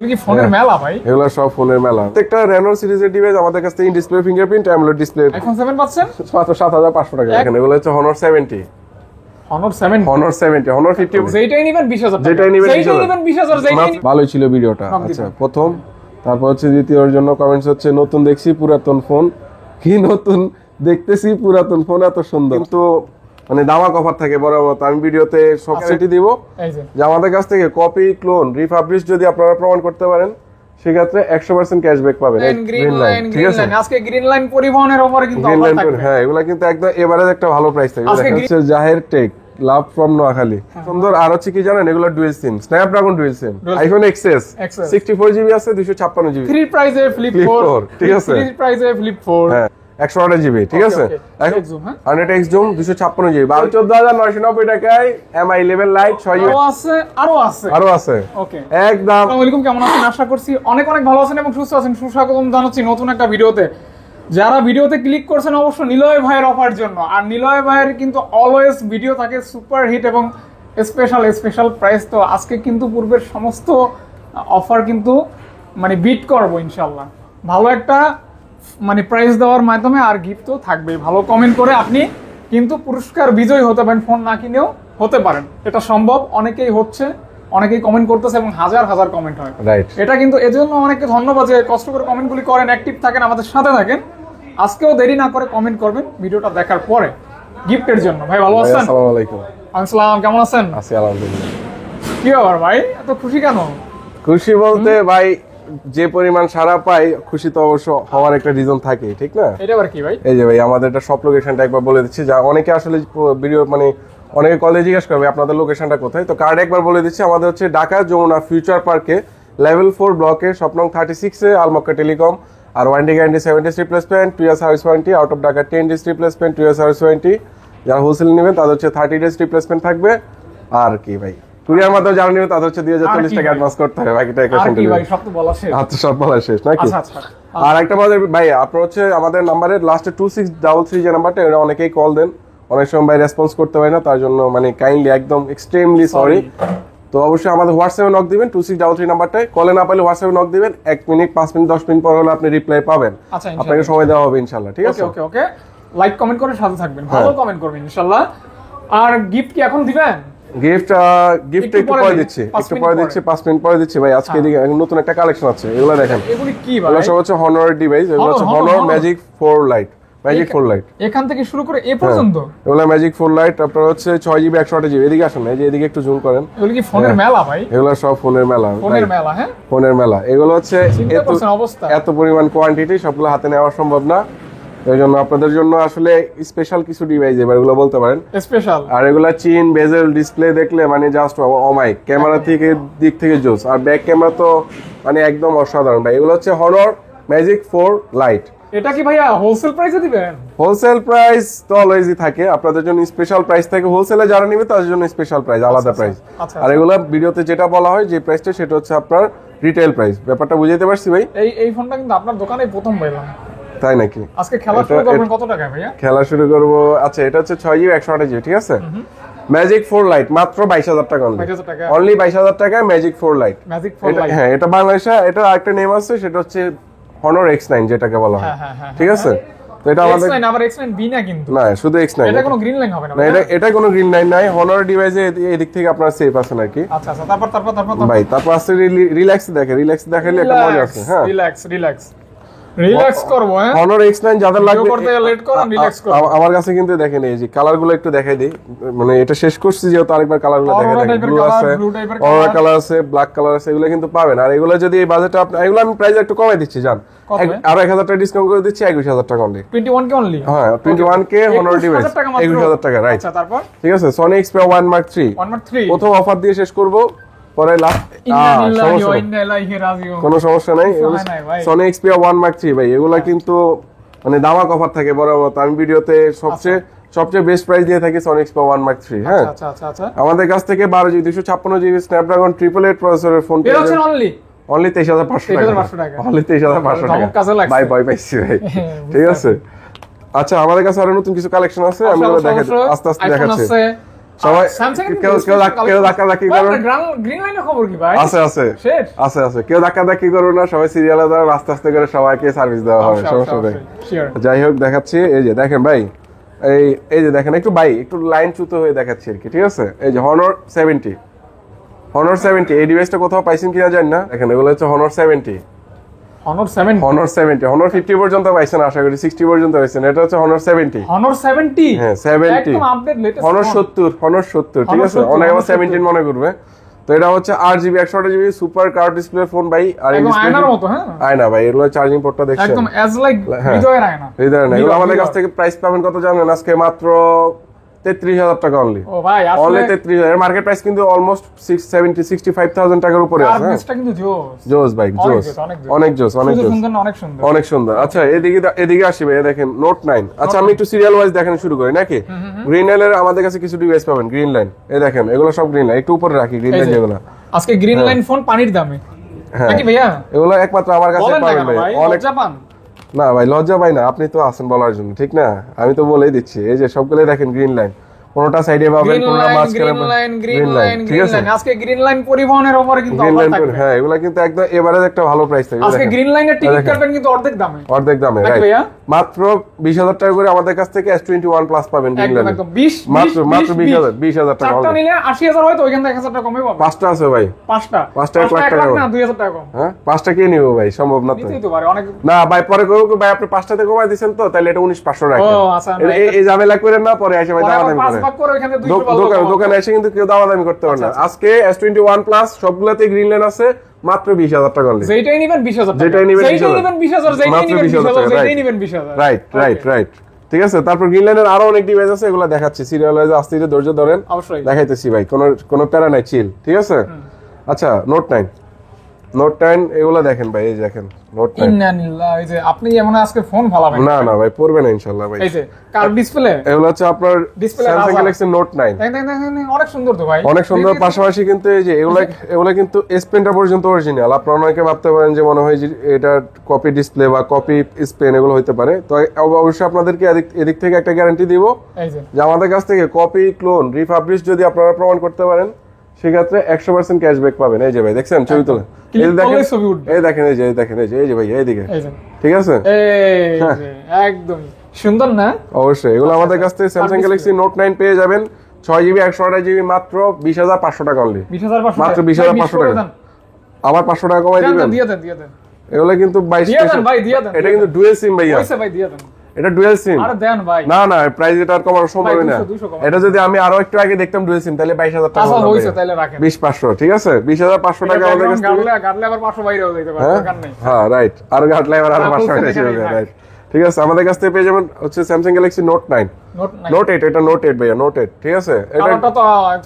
কি ফোনের মেলা ভাই? এগুলো সব ফোনের মেলা। প্রত্যেকটা Reno সিরিজের ডিভাইস আমাদের কাছে in display fingerprint AMOLED display. iPhone 7 পাচ্ছেন মাত্র 7500 টাকা। এখানে এগুলো হচ্ছে Honor 70, Honor 70, Honor 70, Honor 50 যেটাই নেবেন 20000 টাকা, যেটাই নেবেন 20000। ভালোই ছিল ভিডিওটা। আচ্ছা প্রথম, তারপর হচ্ছে দ্বিতীয়র জন্য কমেন্টস হচ্ছে নতুন দেখছি পুরাতন ফোন, কি নতুন দেখতেছি পুরাতন ফোন এত সুন্দর, কিন্তু মানে দামাক অফার থাকে বড় মত। আমি ভিডিওতে সব সেটি দিব যে আমাদের কাছ থেকে কপি, ক্লোন, রিফাবলিশ যদি আপনারা প্রমাণ করতে পারেন সেক্ষেত্রে 100% ক্যাশব্যাক পাবেন। গ্রিন লাইন, ঠিক আছে। আজকে গ্রিন লাইন পরিবহনের উপরে কিন্তু অফার থাকবে। হ্যাঁ, এগুলা কিন্তু একদম এবারে একটা ভালো প্রাইস থাকবে। হচ্ছে জাহের টেক লাভ ফ্রম নোয়াখালী, সুন্দর। আর হচ্ছে কি জানেন, এগুলো ডুয়াল সিম, স্ন্যাপড্রাগন ডুয়াল সিম, আইফোন এক্সএস 64GB আছে, 256GB, ফ্রি প্রাইসে ফ্লিপ 4, ঠিক আছে, ফ্রি প্রাইসে ফ্লিপ 4, হ্যাঁ 128GB, ঠিক আছে। 100x জুম 256GB 14990 টাকায় MI 11 লাইট 6GB আরো আছে। ওকে, একদম। আসসালামু আলাইকুম, কেমন আছেন? আশা করছি অনেক অনেক ভালো আছেন এবং সুস্থ আছেন। সুস্বাগতম জানাচ্ছি নতুন একটা ভিডিওতে। যারা ভিডিওতে ক্লিক করছেন অবশ্য নিলয় ভাইয়ের অফার জন্য। আর নিলয় ভাইয়ের কিন্তু অলওয়েজ ভিডিও থাকে সুপার হিট এবং স্পেশাল প্রাইস। তো আজকে কিন্তু পূর্বের সমস্ত অফার কিন্তু মানে বিট করবো ইনশাল্লাহ, ভালো একটা মানে প্রাইস দেওয়ার মাধ্যমে। আর গিফট তো থাকবেই। ভালো কমেন্ট করে আপনি কিন্তু পুরস্কার বিজয়ী হতে পারেন, ফোন না কিনেও হতে পারেন, এটা সম্ভব। অনেকেই হচ্ছে, অনেকেই কমেন্ট করতেছে এবং হাজার হাজার কমেন্ট হয়। এটা কিন্তু এজন্য অনেককে ধন্যবাদ যে কষ্ট করে কমেন্টগুলি করেন, অ্যাক্টিভ থাকেন, আমাদের সাথে থাকেন। আজকেও দেরি না করে কমেন্ট করবেন ভিডিওটা দেখার পরে গিফটের জন্য। ভাই ভালো আছেন? আসসালামু আলাইকুম। আসসালাম, কেমন আছেন? আছি আলহামদুলিল্লাহ। কি ব্যাপার ভাই, এত খুশি কেন? খুশি বলতে ভাই যে পরিমাণ সারা পাই, খুশি তো অবশ্য হওয়ার একটা রিজন থাকে, ঠিক না? এটা আবার কি ভাই? এই যে ভাই আমাদের একটা শপ লোকেশনটা একবার বলে দিচ্ছি, যা অনেকে আসলে ভিডিও মানে অনেকে কলে জিজ্ঞেস করবে আপনাদের লোকেশনটা কোথায়। তো কার্ড একবার বলে দিচ্ছি, আমাদের হচ্ছে ঢাকা যমুনা ফিউচার পার্কে লেভেল 4 ব্লকে শপ নং 36 এ আলমক্কা টেলিকম। আর warranty guarantee 7 days replacement, 2 year service warranty, out of Dhaka 10 days replacement, 2 year service warranty. যারা হোলসেল নেবেন তাদের হচ্ছে 30 ডেজ রিপ্লেসমেন্ট থাকবে। আর কি ভাই, কুরিয়ার মাধ্যমে যারা নেবেন তাদের হচ্ছে 2040 টাকা অ্যাডভান্স করতে হবে, বাকিটা ক্যাশ অন ডেলিভারি। সব তো বলা শেষ। আচ্ছা সব বলা শেষ নাকি? আচ্ছা। আর একটা মজার ভাই, আপনার হচ্ছে আমাদের নাম্বারের লাস্টে 2633 যে নাম্বারটা, এটা অনেকেই কল দেন, অনেক সময় ভাই রেসপন্স করতে পারে না, তার জন্য মানে কাইন্ডলি একদম এক্সট্রিমলি সরি। তো অবশ্যই আমাদের হোয়াটসঅ্যাপে নক দিবেন 2633 নাম্বারটায়। কলে না পাইলে হোয়াটসঅ্যাপে নক দিবেন, 1 মিনিট 5 মিনিট 10 মিনিট পর হলে আপনি রিপ্লাই পাবেন। আপনাকে সময় দেওয়া হবে ইনশাআল্লাহ, ঠিক আছে? ওকে, লাইক কমেন্ট করে সাথে থাকবেন, ভালো কমেন্ট করবেন ইনশাআল্লাহ। আর গিফট কি এখন দিবেন? গিফট একটু পরে দিচ্ছি, 5 মিনিট পরে দিচ্ছি ভাই। আজকে এদিকে নতুন একটা কালেকশন আছে, এগুলো দেখেন। এগুলি কি ভাই? এগুলো সব হচ্ছে Honor ডিভাইস, এগুলো হচ্ছে Honor Magic 4 Lite, Magic 4 Lite এখান থেকে শুরু করে এ পর্যন্ত। এগুলো Magic 4 Lite আপনার হচ্ছে 6GB 128GB। এদিকে আসুন, এই যে এদিকে একটু জুম করেন। এগুলো কি ফোনের মেলা ভাই? এগুলো সব ফোনের মেলা। হ্যাঁ ফোনের মেলা। এগুলো হচ্ছে এত পরিমাণ কোয়ান্টিটি সবগুলো হাতে নেওয়া সম্ভব না, এই জন্য আপনাদের জন্য আসলে স্পেশাল কিছু ডিভাইস এবার এগুলো বলতে পারেন স্পেশাল। আর এগুলা চিন বেজেল ডিসপ্লে দেখলে মানে জাস্ট অমাইক, ক্যামেরা থেকে দিক থেকে জোস। আর ব্যাক ক্যামেরা তো মানে একদম অসাধারণ ভাই। এগুলো হচ্ছে Honor Magic 4 Lite। এটা কি ভাইয়া হোলসেল প্রাইসে দিবেন? হোলসেল প্রাইস তো অলওয়েজই থাকে, আপনাদের জন্য স্পেশাল প্রাইস থাকে। হোলসেলে যারা নেবে তাদের জন্য স্পেশাল প্রাইস, আলাদা প্রাইস। আর এগুলা ভিডিওতে যেটা বলা হয় যে প্রাইসটা, সেটা হচ্ছে আপনার রিটেল প্রাইস। ব্যাপারটা বুঝাইতে পারছি ভাই? এই ফোনটা কিন্তু আপনার দোকানেই প্রথম পাইলাম। তাই নাকি? আজকে খেলা শুরু করবেন কত টাকা ভাইয়া? খেলা শুরু করব, আচ্ছা এটা হচ্ছে 6GB 128GB, ঠিক আছে। Magic 4 Lite মাত্র 22000 টাকা অনলি 22000 টাকায় Magic 4 Lite। হ্যাঁ, এটা বাংলাদেশে এটা আরেকটা নেম আছে, সেটা হচ্ছে Honor X9 যেটাকে বলা হয়, ঠিক আছে। তো এটা আমাদের X9, আবার X9 বি না কিন্তু, না শুধু X9। এটা কোনো গ্রিন লাইন হবে না? এটা কোনো গ্রিন লাইন নাই। Honor ডিভাইসে এদিক থেকে আপনারা সেফ আছেন আর কি। আচ্ছা তারপর ভাই তারপর আছে রিল্যাক্স দেখাইলে একটা মজা আছে। হ্যাঁ রিল্যাক্স করব। হ্যাঁ, Honor X9 যাদের লাগবে করতে লেট করুন, রিল্যাক্স করুন। আমার কাছে কিন্তু দেখেন এই যে কালারগুলো একটু দেখাই দেই, মানে এটা শেষ করছি যেহেতু আরেকবার কালারগুলো দেখাই দিই। ব্লু আছে, অরেঞ্জ কালার আছে, ব্ল্যাক কালার আছে, এগুলো কিন্তু পাবেন। আর এগুলো যদি এই বাজেটে আপনি, এগুলো আমি প্রাইস একটু কমাই দিচ্ছি জান, আরো 1000 টাকা ডিসকাউন্ট করে দিচ্ছি, 21000 টাকা অনলি। 21K only? হ্যাঁ 21K Honor ডিভাইস 21000 টাকা, রাইট। আচ্ছা তারপর ঠিক আছে। Sony Xperia 1 Mark 3 প্রথম অফার দিয়ে শেষ করব, পরে কোনো সমস্যা নাই। Sony Xperia 1 Mark 3 ভাই, এগুলা কিন্তু মানে দামাক অফার থাকে বড় মত। আমি ভিডিওতে সবচেয়ে বেস্ট প্রাইস দিয়ে থাকি Sony Xperia 1 Mark 3। হ্যাঁ আচ্ছা। আমাদের কাছ থেকে 12GB 256GB স্ন্যাপড্রাগন 888 প্রসেসরের ফোন পেয়ে যাচ্ছেন অনলি 23500 টাকা। অনলি 23500 টাকা ভাই, ভয় পাইছি ভাই, ঠিক আছে। আচ্ছা আমাদের কাছে আরো নতুন কিছু কালেকশন আছে, আমি এগুলো আস্তে আস্তে দেখাচ্ছি। সবাই Samsung এর কেউ ধাক্কাধাক্কি করবে না। গ্রিন লাইনের খবর কি ভাই? আছে শেষ? আছে কেউ ধাক্কাধাক্কি করবে না, সবাই সিরিয়ালে দাঁড়ান, আস্তে আস্তে করে সবাইকে সার্ভিস দেওয়া হবে, সমস্যা নেই। Sure. যাই হোক দেখাচ্ছি, এই যে দেখেন ভাই, এই যে দেখেন একটু লাইন চুতো হয়ে দেখাচ্ছি আর কি, ঠিক আছে। এই যে Honor 70 এই ডিভাইসটা কোথাও পাইছেন কিনা জানি না, দেখেন এগুলো হচ্ছে Honor 70 Honor 50 পর্যন্ত পাইছেন, আশা করি 60 পর্যন্ত পাইছেন। এটা হচ্ছে Honor 70 হ্যাঁ 70 একদম আপডেট লেটেস্ট Honor 70 ঠিক আছে, Honor 70, অনেকে আবার Honor 17 মনে করবে। তো এটা হচ্ছে 8GB 128GB super curve display phone ভাই, আর এই একদম ডিসপ্লে আয়নার মতো, হ্যাঁ আয়না ভাই, এগুলো চার্জিং পোর্টটা দেখছেন একদম অ্যাজ লাইক হ্যাঁ। হৃদয়ের আয়না। এগুলো আমাদের কাছ থেকে প্রাইস পাবেন কত জানেন? আজকে মাত্র 33,000 টাকা অনলি। ও ভাই অনলি আসলে 33,000, এর মার্কেট প্রাইস কিন্তু অলমোস্ট 65,000 টাকার উপরে আছে। কার্ভটা কিন্তু জোস জোস ভাই, জোস, অনেক জোস, অনেক জোস, সুন্দর, অনেক সুন্দর। অনেক সুন্দর। আচ্ছা এদিকে আসি ভাই, দেখেন Note 9। আচ্ছা আমি একটু সিরিয়াল ওয়াইজ দেখেন শুরু করি নাকি? গ্রিন লাইনের আমাদের কাছে কিছু ডিভাইস পাবেন, গ্রিন লাইন, এই দেখেন এগুলো সব গ্রিন লাইন, একটু উপরে রাখি গ্রিন লাইন যেগুলো। আজকে গ্রিন লাইন ফোন পানির দামে, হ্যাঁ নাকি ভাইয়া? এগুলো একমাত্র আমার কাছে বলেন না পাবেন কেন ভাই, ভাই, অনেক। লজ্জা পান? না ভাই লজ্জা পাই না, আপনি তো আছেন বলার জন্য, ঠিক না? আমি তো বলেই দিচ্ছি, এই যে সবগুলো দেখেন গ্রিন লাইন, কোনটা সাইডে পাবেন, কোনটা মাঝখানে পাবেন, গ্রিন লাইন, ঠিক আছে। আজকে গ্রিন লাইন পরিবহনের উপরে কিন্তু গ্রিন অফার লাইন থাকবে। হ্যাঁ, এগুলা কিন্তু একদম এবারে একটা ভালো প্রাইস থাকবে। আজকে দেখেন গ্রিন লাইনের টিকিট কাটবেন কিন্তু অর্ধেক দামে, অর্ধেক দামে, নাকি রাইট। ভাইয়া? মাত্র 20,000 টাকা করে আমাদের কাছ থেকে S21 প্লাস পাবেন গ্রিন একদম লাইনে, একদম 20 মাত্র 20,000 টাকা। চারটা নিলে 80,000 হয় তো ওইখান থেকে 1,000 টাকা কমে পাবেন। পাঁচটা আছে ভাই, পাঁচটা 1 লাখ টাকা না 2,000 টাকা কম হ্যাঁ, পাঁচটা কে নিব ভাই? সম্ভব না তো। নিতেই তো পারে অনেক। না ভাই পরে করবো ভাই, আপনি 5টাতে কমাই দিচ্ছেন তো, তাহলে এটা 19,500 ও রাখেন। আচ্ছা, এই ঝামেলা করেন না, পরে এসে ভাই পরে আবার দামাদামি 5 করেন। ভাগ করে ওইখানে 200 পাল্লা দোকানে এসে কিন্তু কেউ দামাদামি করতে পারে না। আজকে S21 প্লাস সবগুলাতে গ্রিন লাইন আছে, মাত্র 20,000 টাকা অনলি। যেটাই নেবেন 20,000 টাকা, যেটাই নেবেন 20,000 যেটাই মাত্র নেবেন 20,000 টাকা, যেটাই নেবেন 20,000। রাইট। ঠিক আছে, তারপর গ্রিন লাইনের আরো অনেক ডিভাইস আছে, এগুলো দেখাচ্ছি সিরিয়াল ওয়াইজ, আস্তে আস্তে ধৈর্য ধরেন, অবশ্যই দেখাইতেছি ভাই, কোনো প্যারা নাই, চিল, ঠিক আছে। আচ্ছা Note 9 এগুলো দেখেন ভাই, এই যে দেখেন Note 9। ইন্নালিল্লাহ, এই যে আপনি এমন আজকে ফোন ভালাবেন না ভাই পড়বে না ইনশাআল্লাহ ভাই। এই যে কার্ভ ডিসপ্লে, এগুলো হচ্ছে আপনার Display Samsung রাজা। Galaxy Note 9, দেখেন অনেক সুন্দর তো ভাই, অনেক সুন্দর। পাশাপাশি কিন্তু এই যে এগুলা কিন্তু S পেনটা পর্যন্ত অরিজিনাল। আপনারা অনেকে ভাবতে পারেন যে মনে হয় যে এটা কপি ডিসপ্লে বা কপি স্পেন এগুলো হতে পারে, তো অবশ্যই আপনাদেরকে এদিক থেকে একটা গ্যারান্টি দিব এই যে আমাদের কাছ থেকে কপি, ক্লোন, রিফাবলিশ যদি আপনারা প্রমাণ করতে পারেন সেক্ষেত্রে 100% ক্যাশব্যাক পাবেন। এই যে ভাই দেখছেন ছবি তোলা, এই যে দেখেন, এই দেখেন, এই যে ভাই এইদিকে, ঠিক আছে, এই যে একদম সুন্দর না? অবশ্যই এগুলো আমাদের কাছ থেকে Samsung Galaxy Note 9 পেয়ে যাবেন 6GB 128GB মাত্র 20,500 টাকা অনলি, 20,500 মাত্র 20,500 টাকা। আবার 500 টাকা কমাই দিবেন, দিয়ে দেন এগুলো কিন্তু 22 ভাই, দিয়ে দেন। এটা কিন্তু ডুয়াল সিম ভাইয়া, পয়সা ভাই দিয়ে দেন, এটা ডুয়াল সিম। আরে দেন ভাই, না প্রাইস এটা আর কমানো সম্ভব ভাই, না। 200 কমাই। এটা যদি আমি আরো একটু আগে দেখতাম ডুয়াল সিম, তাহলে 22,000 টাকা আচ্ছা হইছে, তাহলে রাখেন 20,500, ঠিক আছে, 20,500 টাকা আমাদের কাছ থেকে। গাড়লে আবার 500 বাইরে হয়ে যাইতে পারে, দরকার নেই। হ্যাঁ রাইট, আর ঘাটলে আবার আরো 500 টাকা ছিল, রাইট, ঠিক আছে। আমাদের কাছ থেকে পেয়ে যাবেন হচ্ছে Samsung Galaxy Note 9, Note 8, এটা Note 8 ভাইয়া, Note 8, ঠিক আছে। এটা কালারটা তো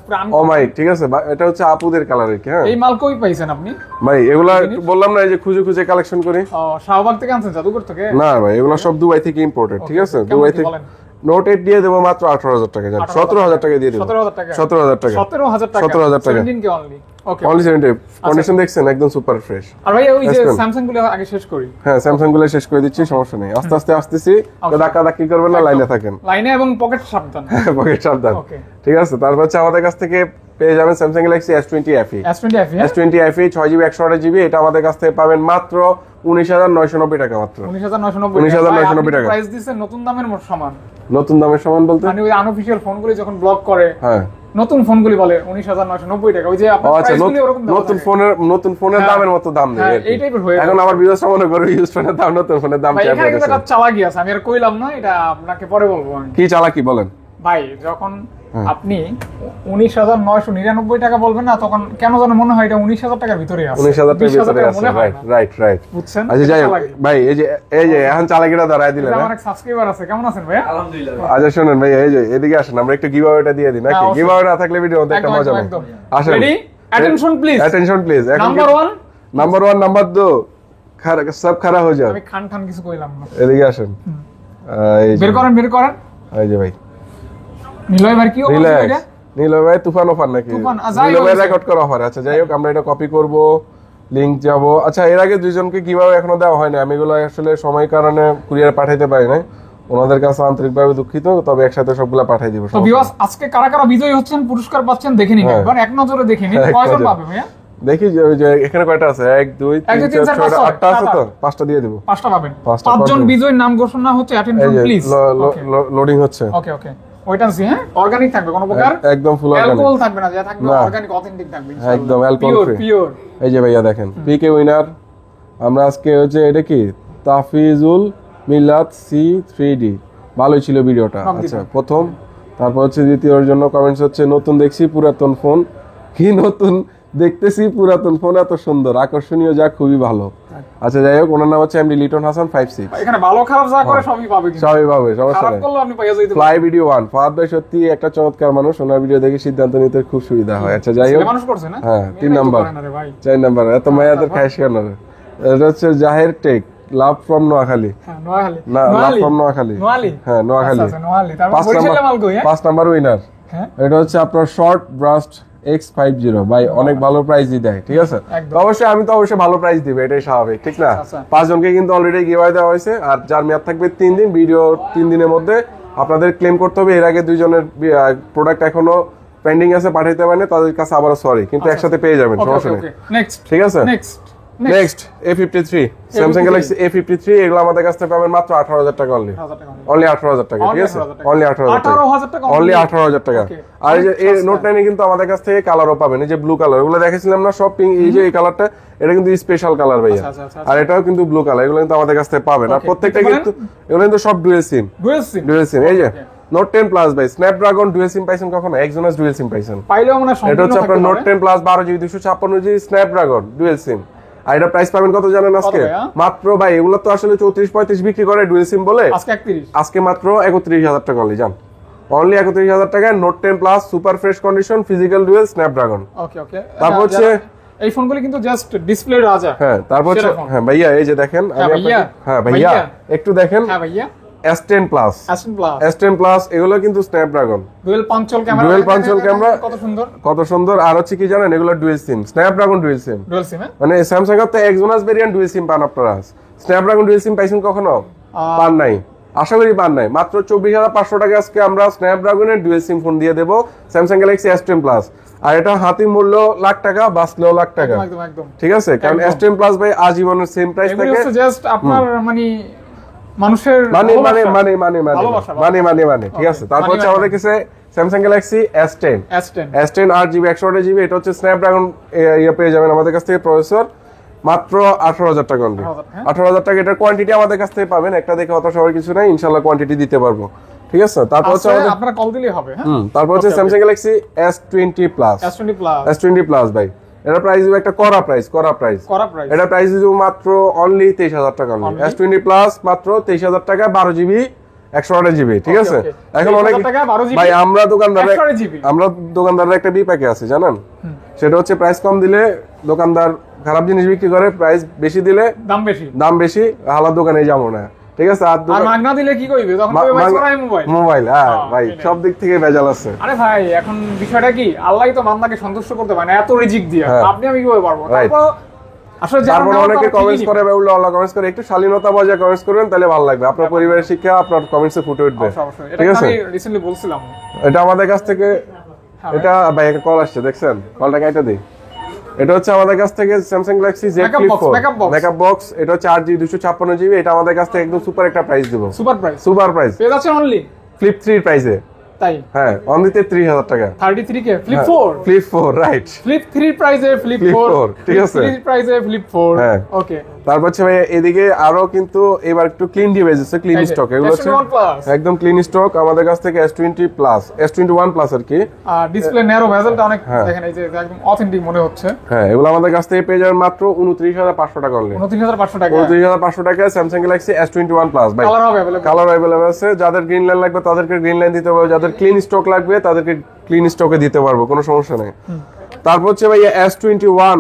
প্রাণ, ও মাই, ঠিক আছে, এটা হচ্ছে আপুদের কালারের কি। হ্যাঁ এই মাল কই পাইছেন আপনি ভাই? এগুলা বললাম না, এই যে খুঁজে কালেকশন করি। শাহবাগ থেকে আনছেন, জাদুঘর থেকে? না ভাই, এগুলো সব দুবাই থেকে ইম্পোর্টেড, ঠিক আছে, কেমন দুবাই কি থেকে। বলেন? Note 8 দিয়ে দেবো মাত্র 18,000 টাকা, জান 17,000 টাকা দিয়ে দেবো, 17,000 টাকা, 17,000 টাকা, 17,000 টাকা, 17,000 টাকা 17 কে অনলি। ওকে, অনলি 70। কন্ডিশন দেখছেন একদম সুপার ফ্রেশ। আর ভাই ওই যে S10 স্যামসাং গুলো আগে শেষ করি। হ্যাঁ স্যামসাং গুলো শেষ করে দিচ্ছি, সমস্যা নেই, আস্তে আস্তে আসতেছি, তো ধাক্কি করবেন না, লাইনে থাকেন, লাইনে এবং পকেট সাবধান, পকেট সাবধান, ওকে, ঠিক আছে। তারপর হচ্ছে আমাদের কাছ থেকে পেয়ে যাবেন Samsung Galaxy S20 FE, S20 FE, S20 FE 6GB 128GB, এটা আমাদের কাছ থেকে পাবেন মাত্র 19,990 টাকা, মাত্র 19,990 টাকা প্রাইস দিছেন, নতুন দামের সমান। নতুন দামের সমান বলতে মানে ওই আনঅফিশিয়াল ফোনগুলি যখন ব্লক করে, হ্যাঁ নতুন ফোনগুলি বলে 19,990 টাকা, ওই যে আপনার আচ্ছা, প্রাইসগুলি ওরকম দাম নতুন ফোনের হ্যাঁ, দামের মতো দাম নেই হ্যাঁ, আর কি। এই টাইপের হয়ে এখন আমার বিজনেস মনে করে ইউজ ফোনের দাম, নতুন ফোনের দাম ভাই। চেয়ে এখানে কিন্তু পড়েছে। একটা চালাকি আছে, আমি আর কইলাম না, এটা আপনাকে পরে বলবো আমি। কি চালাকি বলেন ভাই যখন আপনি 19,999 টাকা বলবেন না, তখন কেন যেন মনে হয় এটা 19,000 টাকার ভিতরে আছে, 19,000 টাকার 20,000 ভিতরে টাকা আছে, মনে হয় রাইট না। বুঝছেন? আচ্ছা যাই হোক চালাকি। ভাই, এই যে এখন চালাকিটা ধরায় দিলেন। আমার এক সাবস্ক্রাইবার আছে, কেমন আছেন ভাই? আলহামদুলিল্লাহ। আচ্ছা শুনেন ভাই, এই যে এদিকে আসেন, আমরা একটু গিভঅ্যাওয়েটা দিয়ে দিই নাকি? অবশ্যই। গিভঅ্যাওয়ে না থাকলে ভিডিও মধ্যে একটা একদম, মজা নেই। একদম। আসেন, Ready? Attention please. Attention please। Number 1, number 1, number 2 সব খারাপ হয়ে যাবে। আমি খান কিছু কইলাম না। এদিকে আসেন, এই যে বের করেন এই যে ভাই, নিলয় ভাই কি অবস্থা রিল্যাক্স। এটা? নীল ভাই তুফান অফার নাকি? তুফান, যাই নীল ভাই হোক। রেকর্ড করা অফার। আচ্ছা যাই হোক, আমরা এটা কপি করব, লিংক যাব। আচ্ছা এর আগে দুইজনকে কিভাবে এখনো দেওয়া হয়নি, আমি এগুলো আসলে সময় কারণে কুরিয়ার পাঠাইতে পারি নাই। ওনাদের কাছে আন্তরিকভাবে দুঃখিত, তবে একসাথে সবগুলা পাঠিয়ে দিব। তো ভিউয়ার্স, আজকে কারা কারা বিজয়ী হচ্ছেন, পুরস্কার পাচ্ছেন দেখে নিন একবার, এক নজরে দেখে নিন কয়জন পাবে ভাইয়া। দেখি যে এখানে কয়টা আছে, 1 2 3 4 6 8টা আছে, তো 5টা দিয়ে দেব। 5টা পাবেন। 5জন বিজয়ীর নাম ঘোষণা হচ্ছে, অ্যাটেনশন প্লিজ। লোডিং হচ্ছে। ওকে ওকে, ওইটা সি হ্যাঁ, অর্গানিক থাকবে, কোনো প্রকার একদম ফুল অর্গানিক, অ্যালকোহল থাকবে না, যা থাকবে অর্গানিক অথেন্টিক থাকবে ইনশাআল্লাহ, একদম অ্যালকোহল ফ্রি পিওর। এই যে ভাইয়া দেখেন, পিকে উইনার আমরা আজকে হচ্ছে, এটা কি তাফিজুল মিলাদ C3D, ভালোই ছিল ভিডিওটা। আচ্ছা প্রথম, তারপর হচ্ছে দ্বিতীয়র জন্য কমেন্টস হচ্ছে, নতুন দেখছি পুরাতন ফোন, কি নতুন দেখতেছি পুরাতন ফোন, এত সুন্দর আকর্ষণীয়, যা খুবই ভালো। আচ্ছা যাই হোক, ওনার নাম হচ্ছে এমডি লিটন হাসান 56। এখানে ভালো খারাপ যা করে সবই পাবে, কিন্তু সবই পাবে, সমস্যা খারাপ নেই। করলে আপনি পাইয়া যাইতে ফ্লাই ভিডিও 1 ফাহাদ ভাই সত্যি একটা চমৎকার মানুষ, ওনার ভিডিও দেখে সিদ্ধান্ত নিতে খুব সুবিধা হয়। আচ্ছা যাই হোক, মানুষ করছে না, হ্যাঁ 3 নাম্বার 4 নাম্বার, এত মায়াদের খাইশ কেন? এটা হচ্ছে জাহের টেক, লাভ ফ্রম নোয়াখালী। হ্যাঁ নোয়াখালী, না লাভ ফ্রম নোয়াখালী, হ্যাঁ নোয়াখালী। আচ্ছা নোয়াখালী, তারপর বরিশালে মাল কই? 5 নাম্বার উইনার। হ্যাঁ এটা হচ্ছে আপনার শর্ট ব্রাস্ট X50 ভাই, অনেক ভালো প্রাইজই দেয়, ঠিক আছে। তো অবশ্যই আমি তো অবশ্যই ভালো প্রাইস দিব, এটাই স্বাভাবিক, ঠিক না? 5 জনকে কিন্তু অলরেডি গিভঅ্যাওয়ে দেওয়া হয়েছে, আর যার মেয়াদ থাকবে 3 দিন, ভিডিও 3 দিনের মধ্যে আপনাদের ক্লেম করতে হবে। এর আগে 2 জনের প্রোডাক্ট এখনো পেন্ডিং আছে, পাঠাইতে পারেন, তাদের কাছে আবারও সরি, কিন্তু একসাথে পেয়ে যাবেন, সমস্যা নেই। নেক্সট, ঠিক আছে, next A53 Samsung Galaxy A53, এগুলো আমাদের কাছে পাবেন মাত্র 18,000 টাকা অনলি, 18,000 টাকা, ঠিক আছে, অনলি 18,000 টাকা, অনলি 18,000 টাকা। আর এই যে এই নোট 9 এ কিন্তু আমাদের কাছ থেকে কালারও পাবেন, এই যে ব্লু কালার, এগুলো দেখেছিলাম না সব পিঙ্ক, এই যে এই কালারটা, এটা কিন্তু স্পেশাল কালার ভাইয়া, আর এটাও কিন্তু ব্লু কালার, এগুলো কিন্তু আমাদের কাছ থেকে পাবেন। আর প্রত্যেকটা কিন্তু এগুলো কিন্তু সব ডুয়াল সিম, এই যে নোট 10 প্লাস ভাই, স্ন্যাপড্রাগন ডুয়াল সিম পাইছেন কখনো? এক্সোনাস ডুয়াল সিম পাইছেন, পাইলেও মনে হয় এটা হচ্ছে আপনার Note 10 Plus 12GB 256GB Snapdragon dual SIM. আর এটা প্রাইস পাবেন কত জানেন আজকে? মাত্র ভাই, এগুলো তো আসলে 34-35 বিক্রি করে ডুয়াল সিম বলে, আজকে মাত্র 31,000 টাকা অনলি, জান, অনলি 31,000 টাকায় Note 10 Plus super fresh condition physical dual Snapdragon. Okay okay, তারপর হচ্ছে এই ফোনগুলো কিন্তু জাস্ট ডিসপ্লে রাজা। হ্যাঁ তারপর হচ্ছে, হ্যাঁ ভাইয়া এই যে দেখেন, আমি আপনাকে, হ্যাঁ ভাইয়া একটু দেখেন, হ্যাঁ ভাইয়া S10 প্লাস, S10 প্লাস এগুলো কিন্তু স্ন্যাপড্রাগন ডুয়াল পাঞ্চল ক্যামেরা, কত সুন্দর। আর হচ্ছে কি জানেন, এগুলো ডুয়াল সিম, স্ন্যাপড্রাগন ডুয়াল সিম, মানে স্যামসাং এর তো এক্সোনাস ভেরিয়েন্ট ডুয়াল সিম পান আপনারা, স্ন্যাপড্রাগন ডুয়াল সিম পাইছেন কখনো? পান নাই, আশা করি পান নাই। মাত্র 24,500 টাকা আজকে আমরা স্ন্যাপড্রাগনের ডুয়াল সিম ফোন দিয়ে দেবো, স্যামসাং গ্যালাক্সি S10 প্লাস। আর এটা হাতি মূল্য লাখ টাকা, বাঁচলেও লাখ টাকা, ঠিক আছে, কারণ S10 প্লাস ভাই আজীবনের সেম প্রাইস থাকে, জাস্ট আপনার মানে মানুষের মানে ঠিক আছে। তারপর হচ্ছে আমাদের কাছে Samsung Galaxy S10 8GB 128GB, এটা হচ্ছে স্ন্যাপড্রাগন পেয়ে যাবেন আমাদের কাছ থেকে প্রসেসর, মাত্র 18,000 টাকা অনলি, 18,000 টাকা। এটার কোয়ান্টিটি আমাদের কাছ থেকে পাবেন, একটা দেখে অত সবার কিছু নাই, ইনশাআল্লাহ কোয়ান্টিটি দিতে পারবো, ঠিক আছে। তারপর হচ্ছে আপনারা কল দিলেই হবে, হ্যাঁ। তারপর হচ্ছে স্যামসাং গ্যালাক্সি S20 প্লাস ভাই, এটা প্রাইস দিব একটা করা প্রাইস, এটা প্রাইস দিব মাত্র অনলি 23,000 টাকা অনলি, S20 প্লাস মাত্র 23,000 টাকা, 12GB 128GB, ঠিক আছে। এখন অনেক ভাই আমরা দোকানদাররা একটা বিপাকে আছে জানেন, সেটা হচ্ছে প্রাইস কম দিলে দোকানদার খারাপ জিনিস বিক্রি করে, প্রাইস বেশি দিলে দাম বেশি, হালার দোকানে যাবো না, ঠিক আছে। আর মাগনা দিলে কি কইবে? তখন মোবাইল, হ্যাঁ ভাই সব দিক থেকে ভেজাল আছে। আরে ভাই এখন বিষয়টা কি, আল্লাহই তো বান্দাকে সন্তুষ্ট করতে পারে না, এত রিজিক দিয়ে আপনি আমি কিভাবে পারবো? তারপর আসলে তারপর অনেকে কমেন্টস করে, আল্লাহ কমেন্টস করে, একটু শালীনতা বজায় কমেন্টস করবেন, তাহলে ভালো লাগবে, আপনার পরিবারের শিক্ষা আপনার কমেন্টসে ফুটে উঠবে, ঠিক আছে। রিসেন্টলি বলছিলাম এটা আমাদের কাছ থেকে, এটা ভাই একটা কল আসছে, দেখছেন কলটা কাইটা দেই। এটা হচ্ছে আমাদের কাছ থেকে Samsung Galaxy Z Flip 4 makeup box, এটা হচ্ছে 8GB 256GB, এটা আমাদের কাছ থেকে একদম সুপার একটা প্রাইস দিব, সুপার প্রাইস পেয়ে যাচ্ছেন অনলি Flip 3 প্রাইসে, তাই হ্যাঁ, অনলি 33,000 টাকা, 33K Flip 4 রাইট, Flip 3 প্রাইসে Flip 4, ঠিক আছে, 3 প্রাইসে Flip 4, হ্যাঁ ওকে। তারপর হচ্ছে ভাই এদিকে আরো কিন্তু এবার একটু ক্লিন ডিভাইস আছে, ক্লিন স্টক, এগুলো হচ্ছে একদম ক্লিন স্টক আমাদের কাছ থেকে S20 প্লাস, S21 প্লাস আর কি, আর ডিসপ্লে ন্যারো ভেজেলটা অনেক দেখেন, এই যে একদম অথেন্টিক মনে হচ্ছে, হ্যাঁ এগুলো আমাদের কাছ থেকে পেয়ে যাবেন মাত্র 29,500 টাকা অনলি, 29,500 টাকা স্যামসাং গ্যালাক্সি S21 প্লাস ভাই, কালার अवेलेबल আছে, যাদের গ্রিন লাইন লাগবে তাদেরকে গ্রিন লাইন দিতে পারবো, যাদের ক্লিন স্টক লাগবে তাদেরকে ক্লিন স্টকে দিতে পারবো, কোনো সমস্যা নেই। তারপর হচ্ছে ভাই S21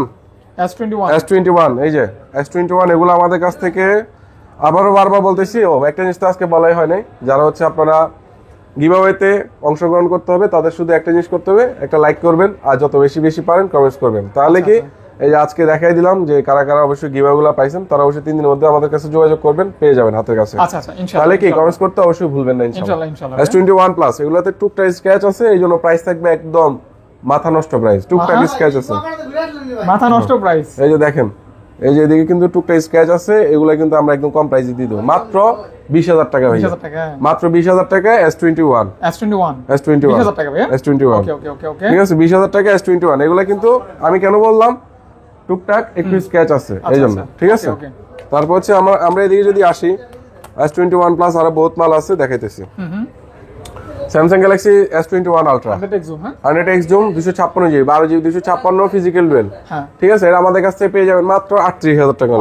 এই যে S21, এগুলো আমাদের কাছ থেকে আবারও বারবার বলতেছি, একটা জিনিস তো আজকে বলাই হয় নাই, যারা হচ্ছে আপনারা গিভঅ্যাওয়েতে অংশগ্রহণ করতে হবে তাদের শুধু একটা জিনিস করতে হবে, একটা লাইক করবেন, আর যত বেশি পারেন কমেন্টস করবেন, তাহলে কি এই যে আজকে দেখাই দিলাম যে কারা কারা অবশ্যই গিভাগুলো পাইছেন, তারা অবশ্যই 3 দিনের মধ্যে আমাদের কাছে যোগাযোগ করবেন, পেয়ে যাবেন হাতের কাছে। আচ্ছা আচ্ছা ইনশাআল্লাহ। তাহলে কি কমেন্টস করতে অবশ্যই ভুলবেন না ইনশাআল্লাহ। ইনশাআল্লাহ S21 প্লাস এগুলোতে টুকটাক স্ক্র্যাচ আছে, এইজন্য প্রাইস থাকবে একদম মাথা নষ্ট প্রাইস। টুকটাক স্ক্র্যাচ আছে, মাথা নষ্ট প্রাইস। এই যে দেখেন, এই যে এদিকে কিন্তু টুকটাক স্ক্র্যাচ আছে, এগুলো কিন্তু আমরা একদম কম প্রাইসে দিয়ে দেবো, মাত্র 20,000 টাকা ভাই, 20,000 টাকা, মাত্র 20,000 টাকা S21 20,000 টাকা ভাই। S21 ওকে ওকে ওকে ওকে ঠিক আছে, 20,000 টাকা S21। এগুলো কিন্তু আমি কেন বললাম টুকটাক একটু স্ক্র্যাচ আছে এই জন্য, ঠিক আছে। তারপর হচ্ছে আমরা এদিকে যদি আসি, S21 প্লাস আরো বহুত মাল আছে দেখাইতেছি। Samsung Galaxy S21 ultra 100x zoom 256 GB 12 GB 256 physical dual, ঠিক আছে। এটা আমাদের কাছ থেকে পেয়ে যাবেন মাত্র 38,000 টাকা,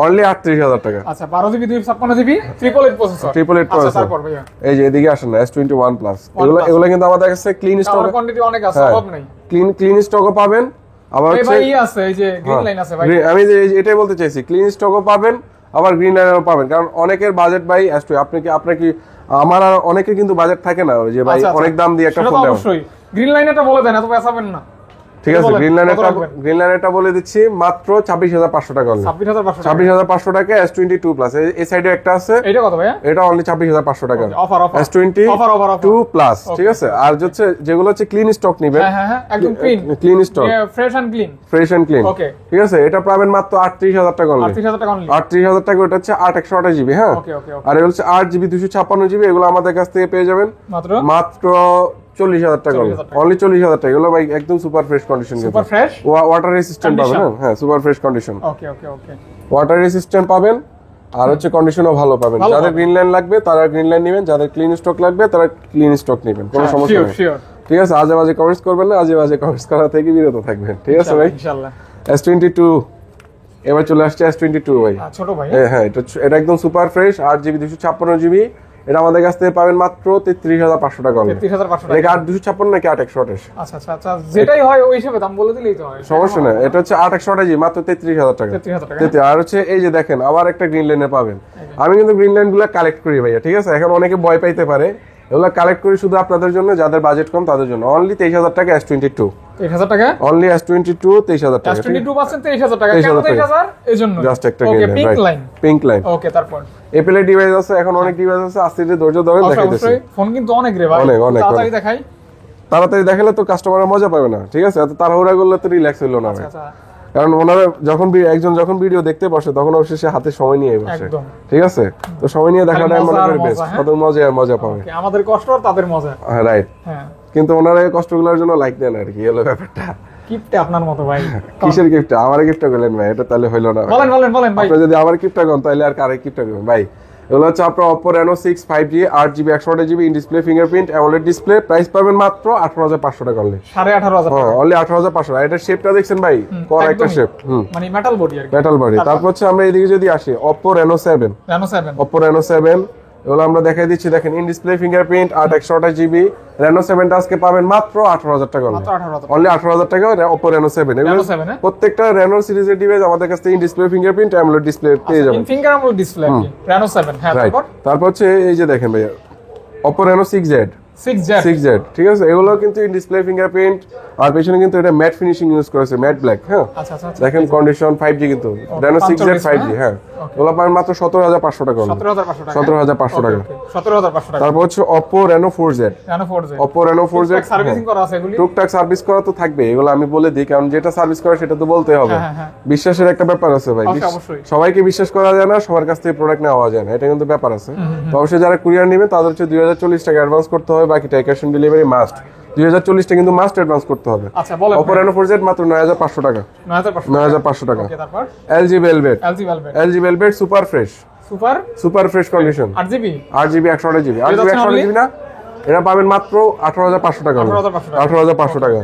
অনলি 38,000 টাকা। আচ্ছা 12 জিবি 256 জিবি 888 প্রসেসর, 888 প্রসেসর। তারপর ভাইয়া এই যে এদিকে আসেন না, S21 প্লাস এগুলো কিন্তু আমাদের কাছে ক্লিন স্টক, কোয়ান্টিটি অনেক আছে, অভাব নাই, ক্লিন স্টকও পাবেন। আবার এই ভাই আছে, এই যে গ্রিন লাইন আছে ভাই, আমি যে এটাই বলতে চাইছি, ক্লিন স্টকও পাবেন আবার গ্রিন লাইনও পাবেন, কারণ অনেকের বাজেট ভাই S2 আপনার কি আমার আর অনেকের কিন্তু বাজেট থাকে না, যে ভাই অনেক দাম দিয়ে একটা ফোন নেব। অবশ্যই গ্রিন লাইনটা বলে দেন, এত পেছাবেন না, ঠিক আছে। গ্রিন লাইনেরটা বলে দিচ্ছি মাত্র 26,500 টাকা, 26,500 টাকা S22 প্লাস। এই সাইডে একটা আছে, এটা কত ভাই? এটা অনলি 26,500 টাকা, অফার S22 প্লাস, ঠিক আছে। আর হচ্ছে যেগুলো হচ্ছে ক্লিন স্টক নেবেন, হ্যাঁ একদম clean stock, fresh and clean, okay, ঠিক আছে। এটা পাবেন মাত্র 38,000 টাকা, 38,000 টাকা। এটা হচ্ছে 8 128 জিবি, হ্যাঁ। আর এটা হচ্ছে 8 জিবি 256 জিবি, এগুলো আমাদের কাছ থেকে পেয়ে যাবেন মাত্র 40,000 টাকা, অনলি 40,000 টাকা। এগুলো ভাই একদম super fresh condition, super fresh, water resistant পাবেন, হ্যাঁ সুপার ফ্রেশ কন্ডিশন, ওকে ওকে ওকে, ওয়াটার রেসিস্ট্যান্ট পাবেন। আর হচ্ছে কন্ডিশনও ভালো পাবেন। যাদের গ্রিন লাইন লাগবে তারা গ্রিন লাইন নেবেন, যাদের ক্লিন স্টক লাগবে তারা ক্লিন স্টক নেবেন, কোনো সমস্যা নেই, ঠিক আছে। আজে বাজে কমেন্টস করবেন না, আজে বাজে কমেন্টস করা থেকে বিরত থাকবেন, ঠিক আছে ভাই ইনশাআল্লাহ। S22 এবার চলে আসছে S22 ভাই, ছোট ভাই, হ্যাঁ এটা একদম সুপার ফ্রেশ, 8 জিবি 256 জিবি। এটা আমাদের কাছ থেকে পাবেন মাত্র 33,500 টাকা, 33,500 টাকা। এটা 8 256 নাকি 8 128? আচ্ছা আচ্ছা আচ্ছা, যেটাই হয় ওই হিসাবে দাম বলে দিলেই তো হয়, সমস্যা না। এটা হচ্ছে 8 128 জি, মাত্র 33,000 টাকা, 33,000। আর হচ্ছে এই যে দেখেন আবার একটা গ্রিন লাইনে পাবেন। আমি কিন্তু গ্রিন লাইনগুলো কালেক্ট করি ভাইয়া, ঠিক আছে। এখন অনেকে ভয় পাইতে পারে, এগুলো কালেক্ট করি শুধু আপনাদের জন্য, যাদের বাজেট কম তাদের জন্য। অনলি 23,000 টাকা S22, 23,000 টাকা, অনলি S22 23,000 টাকা, S22 পাচ্ছেন 23,000 টাকা, কেন 23,000? এজন্য জাস্ট একটা পিঙ্ক লাইন, ওকে। তারপর এপেলের ডিভাইস আছে, এখন অনেক ডিভাইস আছে, আস্তে আস্তে ধৈর্য ধরেন দেখাইতেছি। ফোন কিন্তু অনেক রে ভাই, অনেক তাড়াতাড়ি দেখাই, তাড়াতাড়ি দেখালে তো কাস্টমারের মজা পাবে না, ঠিক আছে। এত তাড়াহুড়া করলে তো রিল্যাক্স হইলো না ভাই, কারণ ওনারা যখন ভিডিও দেখতে বসে তখন অবশ্যই সে হাতে সময় নিয়ে বসে, ঠিক আছে। তো সময় নিয়ে দেখাটা মনে করি বেস্ট, কত মজা পাবে, আমাদের কষ্ট আর তাদের মজা, হ্যাঁ রাইট, হ্যাঁ। কিন্তু ওনারা এই কষ্টগুলোর জন্য লাইক দেন আর কি, হলো ব্যাপারটা। গিফট আপনার মতো ভাই, কিসের গিফট? আমার গিফটটা গেলেন ভাই, এটা তাহলে হইলো না। বলেন ভাই, আপনি যদি আমার গিফটটা করেন তাহলে আর কারে গিফটটা করবেন ভাই? এগুলো হচ্ছে আপনার Oppo Reno 6 5G 8 GB 128 GB in display fingerprint AMOLED display, price পাবেন মাত্র 18,500 টাকা, অনলি 18,500 টাকা, অনলি 18,500। আর এটা শেপটা দেখছেন ভাই, কোন একটা শেপ, মানে মেটাল বডি আর কি, মেটাল বডি। তারপর হচ্ছে আমরা এদিকে যদি আসি, Oppo Reno 7, এগুলো আমরা দেখাই দিচ্ছি, দেখেন in display fingerprint 8 128 GB Reno 7টা আজকে পাবেন মাত্র 18,000 টাকা, অনলি 18,000 টাকা Oppo Reno 7। এগুলো প্রত্যেকটা Reno সিরিজের ডিভাইস আমাদের কাছে in display fingerprint AMOLED display পেয়ে যাবেন, ফিঙ্গার AMOLED ডিসপ্লে আর কি Reno 7, হ্যাঁ। তারপর হচ্ছে এই যে দেখেন ভাই Oppo Reno 6Z, ঠিক আছে। এগুলো কিন্তু ইন ডিসপ্লে ফিঙ্গারপ্রিন্ট, আর পেছনে কিন্তু এটা ম্যাট ফিনিশিং ইউজ করেছে, ম্যাট ব্ল্যাক, হ্যাঁ। দেখেন কন্ডিশন 5G কিন্তু Reno 6Z 5G, হ্যাঁ। এগুলো পাবেন মাত্র 17,500 টাকা, 17,500 টাকা। তারপর হচ্ছে Oppo Reno 4Z, সার্ভিসিং করা আছে, এগুলি টুকটাক সার্ভিস করা তো থাকবে, এগুলো আমি বলে দিই, কারণ যেটা সার্ভিস করে সেটা তো বলতে হবে, বিশ্বাসের একটা ব্যাপার আছে ভাই, সবাইকে বিশ্বাস করা যায় না, সবার কাছ থেকে প্রোডাক্ট নেওয়া যায় না, এটা কিন্তু ব্যাপার আছে। তো অবশ্যই যারা কুরিয়ার নেবে তাদের হচ্ছে 2,040 টাকা অ্যাডভান্স করতে হবে, বাকিটা ক্যাশ অন ডেলিভারি মাস্ট। 2,040 টাকা কিন্তু মাস্ট অ্যাডভান্স করতে হবে। আচ্ছা বলেন, Oppo Reno 4Z মাত্র 9,500 টাকা, 9,500 টাকা। ওকে, তারপর LG Velvet super fresh condition 8 GB 128 GB না, এটা পাবেন মাত্র 18,500 টাকা, 18,500 টাকা,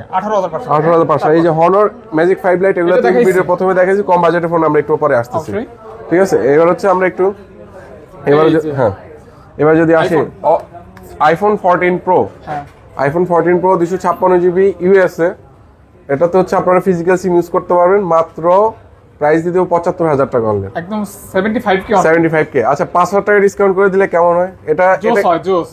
18,500। এই যে Honor Magic 5 Lite, এগুলো তো ভিডিও প্রথমে দেখাইছি, কম বাজেটের ফোন, আমরা একটু পরে আসতেছি, ঠিক আছে। এবার হচ্ছে আমরা একটু এবার যদি আসি iPhone 14 Pro, iPhone 14 Pro 256 GB USA, এটা তো হচ্ছে আপনারা ফিজিক্যাল সিম ইউজ করতে পারবেন মাত্র প্রাইস দিয়ে দেবো 75,000 টাকা অনলি, একদম 75k 75k। আচ্ছা 5,000 টাকা ডিসকাউন্ট করে দিলে কেমন হয়? এটা জোস হয় জোস।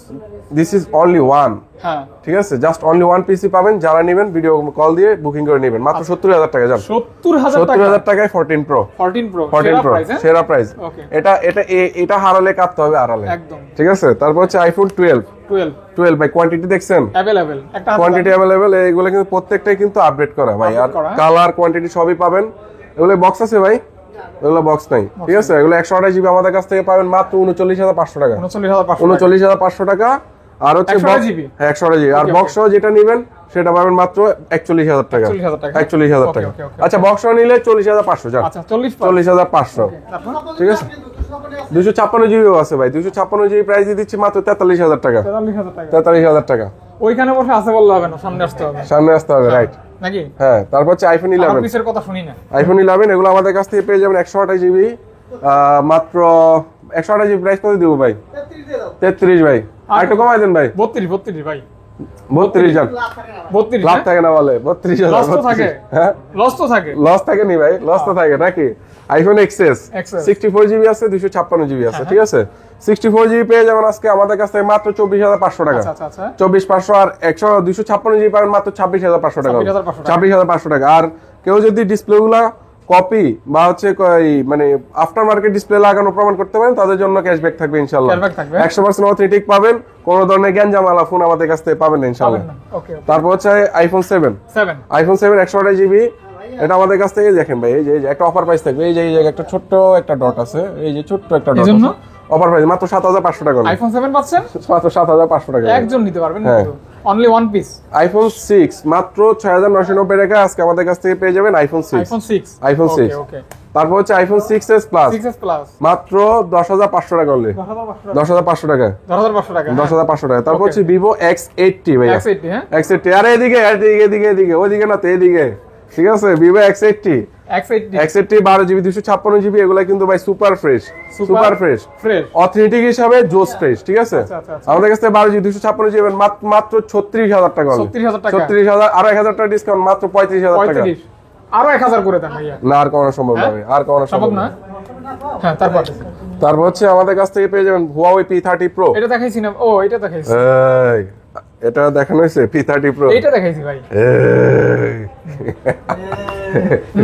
দিস ইজ অনলি ওয়ান, হ্যাঁ ঠিক আছে, জাস্ট অনলি ওয়ান পিসি পাবেন। যারা নেবেন ভিডিও কল দিয়ে বুকিং করে নেবেন, মাত্র 70,000 টাকা। জান 70,000 টাকায় 14 প্রো 14 প্রো সেরা প্রাইস। ওকে, এটা হারালে কাটতে হবে, হারালে একদম ঠিক আছে। তারপর হচ্ছে আইফোন 12 ভাই, কোয়ান্টিটি দেখছেন, अवेलेबल একটা কোয়ান্টিটি अवेलेबल, এগুলো কিন্তু প্রত্যেকটাই কিন্তু আপডেট করা ভাই, আর Update করা। কালার কোয়ান্টিটি সবই পাবেন। এগুলো বক্স আছে ভাই, এগুলো বক্স নাই, ঠিক আছে। এগুলো 128 জিবি আমাদের কাছ থেকে পাবেন মাত্র 39,500 টাকা, 39,500 টাকা। আর হচ্ছে 128 জিবি, হ্যাঁ 128 জিবি। আর বক্স সহ যেটা নেবেন সেটা পাবেন মাত্র 41,000 টাকা, 41,000 টাকা। আচ্ছা বক্স সহ নিলে 40,500, জান আচ্ছা 40,500, ঠিক আছে। 256 জিবিও আছে ভাই, 256 জিবি প্রাইস দিচ্ছি মাত্র 43,000 টাকা, 43,000 টাকা। ওইখানে বসে আছে বললে হবে না, সামনে আসতে হবে, সামনে আসতে হবে, রাইট নাকি? হ্যাঁ। তারপর হচ্ছে আইফোন 11, পিসের কথা শুনি না। আইফোন 11 এগুলো আমাদের কাছ থেকে পেয়ে যাবেন 128 জিবি, মাত্র 128 জিবি প্রাইস কত দিব ভাই? 33 ভাই, আর একটু কমাই দেন ভাই। 32 ভাই, 32 জান, 32 লাভ থাকে না বলে 32,000। লস তো থাকে, হ্যাঁ লস তো থাকে, লস থাকে নি ভাই, লস তো থাকে নাকি? আইফোন এক্সএস 64 জিবি আছে, 256 জিবি আছে, ঠিক আছে। 64 জিবি পেয়ে যাবেন আজকে আমাদের কাছ থেকে মাত্র 24,500 টাকা, আচ্ছা আচ্ছা 24,500। আর 256 জিবি পাবেন মাত্র 26,500 টাকা, 26,500 টাকা। আর কেউ যদি ডিসপ্লে গুলা কপি বা হচ্ছে মানে আফটার মার্কেট ডিসপ্লে লাগানো প্রমাণ করতে পারেন, তাদের জন্য ক্যাশব্যাক থাকবে ইনশাআল্লাহ, 100% অথেন্টিক পাবেন। কোন ধরনের গ্যাঞ্জামালা ফোন আমাদের কাছ থেকে পাবেন না ইনশাআল্লাহ। তারপর হচ্ছে আইফোন 7, আইফোন 7 128 জিবি, এটা আমাদের কাছ থেকে দেখেন ভাই, এই যে একটা অফার প্রাইস থাকবে, এই যে একটা ছোট্ট একটা ডট আছে, এই যে ছোট্ট একটা ডট আছে, অফার প্রাইস মাত্র 7,500 টাকা। আইফোন 7 পাচ্ছেন মাত্র 7,500 টাকা, একজন নিতে পারবেন, অনলি ওয়ান পিস। আইফোন 6 মাত্র 6,990 টাকা আজকে আমাদের কাছ থেকে পেয়ে যাবেন আইফোন 6, আইফোন 6। তারপর হচ্ছে আইফোন 6s প্লাস মাত্র 10,500 টাকা অনলি, 10,500 টাকা, 10,500 টাকা। তারপর হচ্ছে ভিভো X80 ভাই, X80। আরে এদিকে ওইদিকে না তো, এদিকে, ঠিক আছে। ভিভো X80 12 জিবি 256 জিবি, এগুলা কিন্তু ভাই সুপার ফ্রেশ, অথেন্টিক হিসাবে জোস ফ্রেশ, ঠিক আছে। আমাদের কাছে 12 জিবি 256 জিবি মাত্র 36,000 টাকা, 36,000। আর 1,000 টাকা ডিসকাউন্ট, মাত্র 35,000 টাকা। আরো 1,000 করে দেন ভাইয়া, না আর কমানো সম্ভব না, আর কমানো সম্ভব না। হ্যাঁ তারপর হচ্ছে আমাদের কাছ থেকে পেয়ে যাবেন Huawei P30 Pro, এটা দেখাইছি না? ও এটা দেখাইছি, এই এটা দেখানো হয়েছে P30 Pro, এটা দেখাইছি ভাই,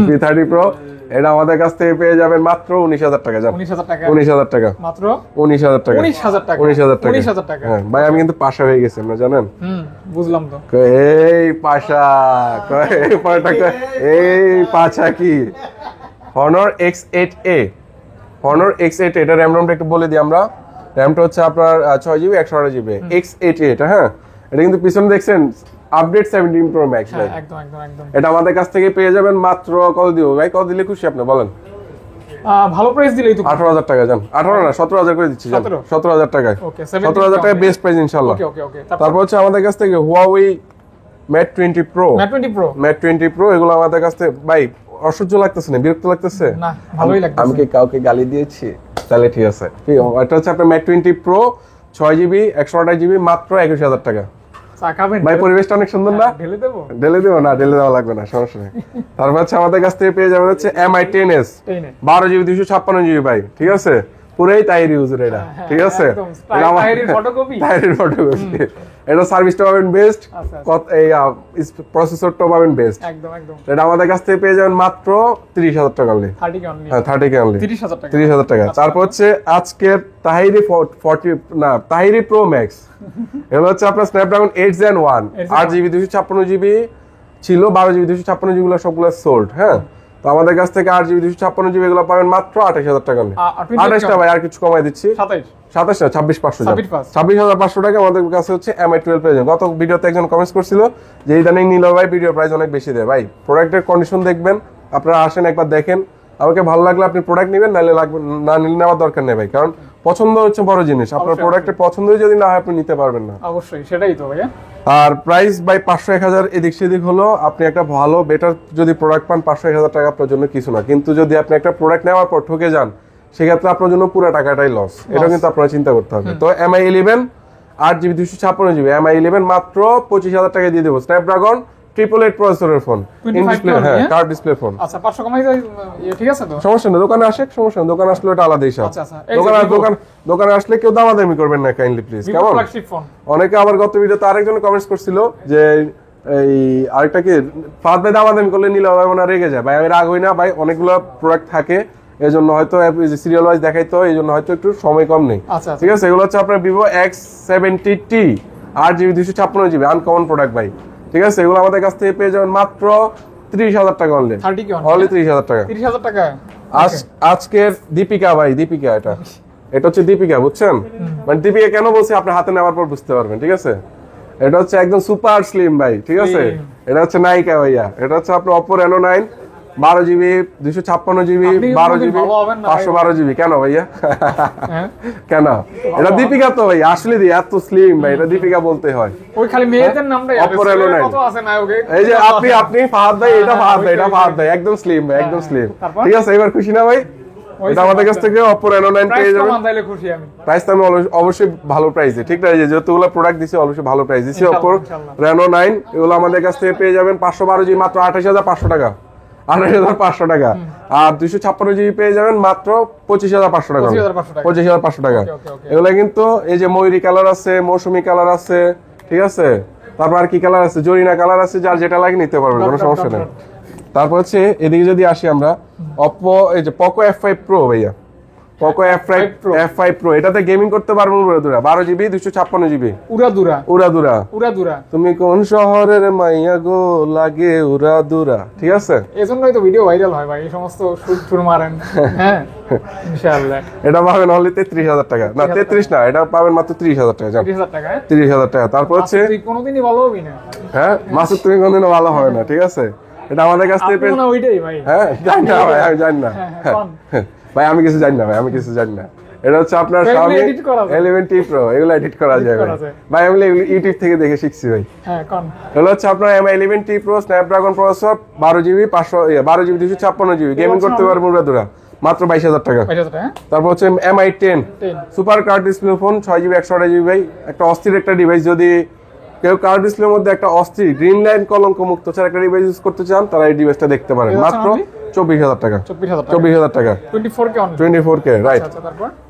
P30 Pro। এটা আমাদের কাছ থেকে পেয়ে যাবেন মাত্র 19,000 টাকা, জান 19,000 টাকা, মাত্র 19,000 টাকা, 19,000 টাকা। হ্যাঁ ভাই, আমি কিন্তু পাশা হয়ে গেছি, আপনারা জানেন। বুঝলাম তো, এই পাশা, এই পাশা কি? Honor X8a, Honor X8a, এটা র্যাম রমটা একটু বলে দিই আমরা। র্যামটা হচ্ছে আপনার 6 জিবি 128 জিবি, X8a এটা। হ্যাঁ, এটা কিন্তু পিছনে দেখছেন আপডেট 17 Pro Max ভাই, একদম। এটা আমাদের কাছ থেকে পেয়ে যাবেন মাত্র কত দিব ভাই? কত দিলে খুশি আপনি বলেন? ভালো প্রাইস দিলেই তো 18,000 টাকা, জান 18 না 17,000 করে দিচ্ছি, জান 17,000 টাকায়, 17,000 টাকা বেস্ট প্রাইস ইনশাআল্লাহ। তারপর হচ্ছে আমাদের কাছ থেকে Huawei Mate 20 Pro, এগুলো আমাদের কাছ থেকে ভাই অসহ্য লাগতেছে না, বিরক্ত লাগতেছে না? ভালোই লাগতেছে। আমি কি কাউকে গালি দিয়েছি? তাহলে ঠিক আছে। এটা হচ্ছে আপনার Mate 20 Pro 6 জিবি 128 জিবি, মাত্র 21,000 টাকা। ভাই পরিবেশটা অনেক সুন্দর না? ঢেলে দেবো না, ঢেলে দেওয়া লাগবে না, সমস্যা নেই। তারপর হচ্ছে আমাদের কাছ থেকে পেয়ে যাবেন হচ্ছে MI 10s 12 জিবি 256 জিবি ভাই, ঠিক আছে। পুরাই তাহির ইউজার এটা, ঠিক আছে। তাহিরের ফটোকপি, এটা সার্ভিসটা পাবেন বেস্ট, এই প্রসেসরটা পাবেন বেস্ট, একদম। এটা আমাদের কাছ থেকে পেয়ে যাবেন মাত্র 30,000 টাকা অনলি, 30K অনলি, 30,000 টাকা। তারপর হচ্ছে আজকের তাহিরি প্রো ম্যাক্স, এগুলো হচ্ছে আপনার স্ন্যাপড্রাগন 8 Gen 1, 8 জিবি 256 জিবি ছিল, 12 জিবি 256 জিবি সবগুলো সোল্ড। হ্যাঁ, তো আমাদের কাছ থেকে 8 জিবি 256 জিবি এগুলো পাবেন মাত্র 28,000 টাকা অনলি, 28টা ভাই, আর কিছু কমাই দিচ্ছি, 27 না 26,500 টাকা। আমাদের কাছে হচ্ছে MI 12 পেয়ে যাবেন। গত ভিডিওতে একজন কমেন্টস করছিল যে ইদানিং নিল ভাই ভিডিও প্রাইস অনেক বেশি দেয়। ভাই প্রোডাক্টের কন্ডিশন দেখবেন, আপনারা আসেন একবার দেখেন, আমাকে ভালো লাগলে আপনি প্রোডাক্ট নেবেন, নাহলে লাগবে না, নিলে নেওয়ার দরকার নেই ভাই, কারণ পছন্দ হচ্ছে বড় জিনিস। আপনার প্রোডাক্টের পছন্দই যদি না হয় আপনি নিতে পারবেন না, অবশ্যই সেটাই তো ভাইয়া। আর প্রাইস বাই 500-1000 এদিক সেদিক হলো, আপনি একটা ভালো বেটার যদি প্রোডাক্ট পান 500-1000 টাকা আপনার জন্য কিছু না, কিন্তু যদি আপনি একটা প্রোডাক্ট নেওয়ার পর ঠকে যান সেক্ষেত্রে আপনার জন্য পুরো টাকাটাই লস, এটা কিন্তু আপনারা চিন্তা করতে হবে। তো MI 11 8 জিবি 256 জিবি MI 11 মাত্র 25,000 টাকা দিয়ে দেবো, স্ন্যাপড্রাগন 888 প্রসেসরের ফোন, ইন 25 ডিসপ্লে, only, হ্যাঁ হ্যাঁ? Card display phone. আচ্ছা 500 কমাই যায়, ঠিক আছে তো? সমস্যা নেই, দোকানে আসে, সমস্যা নেই, দোকানে আসলে ওটা আলাদা হিসাব। আচ্ছা আচ্ছা, এই যে দোকানে আসলে কেউ দামাদামি করবেন না কাইন্ডলি প্লিজ, কেমন? Flagship phone. অনেকে আবার গত ভিডিওতে আরেকজন কমেন্টস করছিল যে এই আরেকটা কি ফাহাদ ভাই দামাদামি করলে নিলে ভাই মনে হয় রেগে যায়। ভাই আমি রাগ হই না ভাই, অনেকগুলো প্রোডাক্ট থাকে এই জন্য হয়তো সিরিয়াল ওয়াইজ দেখাইতো, এই জন্য হয়তো একটু সময় কম নেই। আচ্ছা ঠিক আছে, এগুলো হচ্ছে আপনার Vivo X70T 8GB 256GB uncommon product ভাই। ঠিক আছে, এগুলো আমাদের কাছ থেকে পেয়ে যাবেন মাত্র 30,000 টাকা অনলি। 30 কি অনলি 30,000 টাকা। 30,000 টাকা। আজকের দীপিকা ভাই, দীপিকা এটা হচ্ছে দীপিকা, বুঝছেন? মানে দীপিকা কেন বলছি আপনি হাতে নেওয়ার পর বুঝতে পারবেন। ঠিক আছে, এটা হচ্ছে একদম সুপার স্লিম ভাই। ঠিক আছে, এটা হচ্ছে নায়িকা ভাইয়া। এটা হচ্ছে আপনার Oppo Reno 9 12GB 256GB 12GB 512GB। কেন ভাইয়া? কেন? এটা দীপিকা তো ভাই, আসলে এত স্লিম ভাই, এটা দীপিকা বলতে হয়। ওই খালি মেয়েদের নামটাই Oppo Reno 9 কত আছে নায়কে। এই যে আপনি ফাহাদ ভাই, এটা ফাহাদ ভাই, এটা ফাহাদ ভাই, একদম স্লিম ভাই, একদম স্লিম। ঠিক আছে, এবার খুশি না ভাই? এটা আমাদের কাছ থেকে Oppo Reno 9 পেয়ে যাবেন। তাইলে খুশি আমি। প্রাইস তো আমি অবশ্যই ভালো প্রাইসে, ঠিক আছে, যেহেতুগুলো প্রোডাক্ট দিছি অবশ্যই ভালো প্রাইস দিছি। Oppo Reno 9 এগুলো আমাদের কাছ থেকে পেয়ে যাবেন 512GB মাত্র 28,500 টাকা, 28,500 টাকা। আর 256GB পেয়ে যাবেন মাত্র 25,500 টাকা, 25,500 টাকা। এগুলো কিন্তু এই যে ময়ূরী কালার আছে, মৌসুমী কালার আছে, ঠিক আছে, তারপর আর কি কালার আছে, জরিনা কালার আছে, যার যেটা লাগে নিতে পারবেন, কোনো সমস্যা নেই। তারপর হচ্ছে এদিকে যদি আসি আমরা, Oppo এই যে Poco F5 Pro ভাইয়া, Poco F5 Pro এটাতে গেমিং করতে পারবেন উড়াদুরা 12GB 256GB উড়াদুরা। তুমি কোন শহরের মাইয়া গো লাগে উড়াদুরা। ঠিক আছে, এজন্যই তো ভিডিও ভাইরাল হয় ভাই, এই সমস্ত সুর মারেন। হ্যাঁ ইনশাআল্লাহ। এটা পাবেন অনলি 33,000 টাকা, না 33 না, এটা পাবেন মাত্র 30,000 টাকা। 30,000 টাকা, 30,000 টাকা। তারপর হচ্ছে তুই কোনোদিনই ভালো হবি না। হ্যাঁ মাসুদ, তুমি কোনদিনও ভালো হবে না। ঠিক আছে, এটা আমাদের কাছ থেকে আপনি না ওইটাই ভাই। হ্যাঁ জানি না ভাই, আমি জানি না ভাই, আমি কিছু জানি না ভাই, আমি কিছু জানি না। এটা হচ্ছে আপনার Xiaomi 11T Pro, এগুলো এডিট করা যায় ভাই, আমি ইউটিউব থেকে দেখে শিখছি ভাই। হ্যাঁ কোন এগুলো হচ্ছে আপনার Mi 11T Pro Snapdragon processor 12GB 256GB gaming করতে পারবেন উড়াদুরা মাত্র 22,000 টাকা। তারপর হচ্ছে Mi 10 super card display phone 6GB 128GB ভাই, একটা অস্থির একটা ডিভাইস। যদি কেউ কার্ড ডিসপ্লের মধ্যে একটা অস্থির গ্রিন লাইন কলঙ্ক মুক্ত ছাড়া একটা ডিভাইস ইউজ করতে চান, তারা এই ডিভাইসটা দেখতে পারেন মাত্র 24,000 টাকা। 24,000 টাকা 24K রাইট।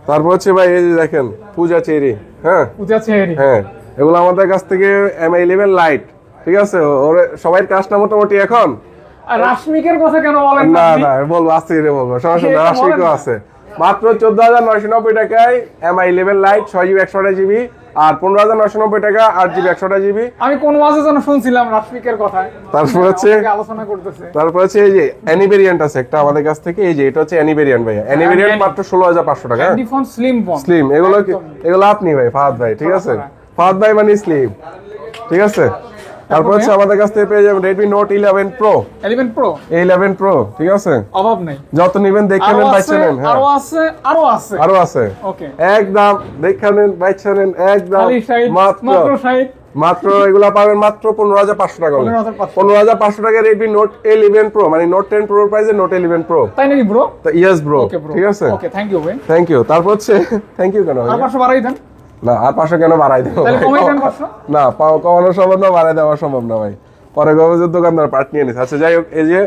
তারপর হচ্ছে ভাই এই যে দেখেন পূজা চেরি, হ্যাঁ হ্যাঁ, এগুলো আমাদের কাছ থেকে Mi 11 লাইট। ঠিক আছে, ওরে সবাই কাজটা মোটামুটি এখন। আর রাশমিকের কথা কেন বলেন না? না বলবো, আস্তে ধীরে বলবো, সমস্যা নেই। রাশমিকও আছে মাত্র 14,990 টাকায় Mi 11 লাইট 6GB 128GB আর 15,990 টাকা 8GB 128GB। আমি কোন মাসে যেন শুনছিলাম রাশমিকের কথা। তারপর হচ্ছে আলোচনা করতেছে। তারপর হচ্ছে এই যে অ্যানি ভেরিয়েন্ট আছে একটা আমাদের কাছ থেকে, এই যে এটা হচ্ছে অ্যানি ভেরিয়েন্ট ভাই, অ্যানি ভেরিয়েন্ট মাত্র 16,500 টাকা। ফোন স্লিম এগুলো আপনি ভাই ফাহাদ ভাই। ঠিক আছে, ফাহাদ ভাই মানে স্লিম। ঠিক আছে, তারপর হচ্ছে আমাদের কাছ থেকে পেয়ে যাবেন Redmi Note 11 Pro 11 Pro। ঠিক আছে, অভাব নাই, যত নিবেন দেখে নেন, বাইচা নেন। আরো আছে ওকে, একদম দেখে নেন, বাইচা নেন, একদম মাত্র এগুলা পাবেন মাত্র 15,500 টাকা। 15,500 টাকা Redmi Note 11 Pro, মানে Note 10 Pro এর প্রাইসে Note 11 Pro। তাই নাকি ব্রো? Yes bro. ঠিক আছে, ওকে থ্যাংক ইউ ভাই। Thank you. তারপর হচ্ছে থ্যাংক ইউ কেন? আর 500 বাড়াই দেন না, আর 500 কেন বাড়াই দেব? তাহলে কমাই দেন 500। না কমানো সম্ভব না, বাড়াই দেওয়া সম্ভব না ভাই, পরে গবেষক দোকানদার পার্ট নিয়ে নিছে। আচ্ছা যাই হোক, এই যে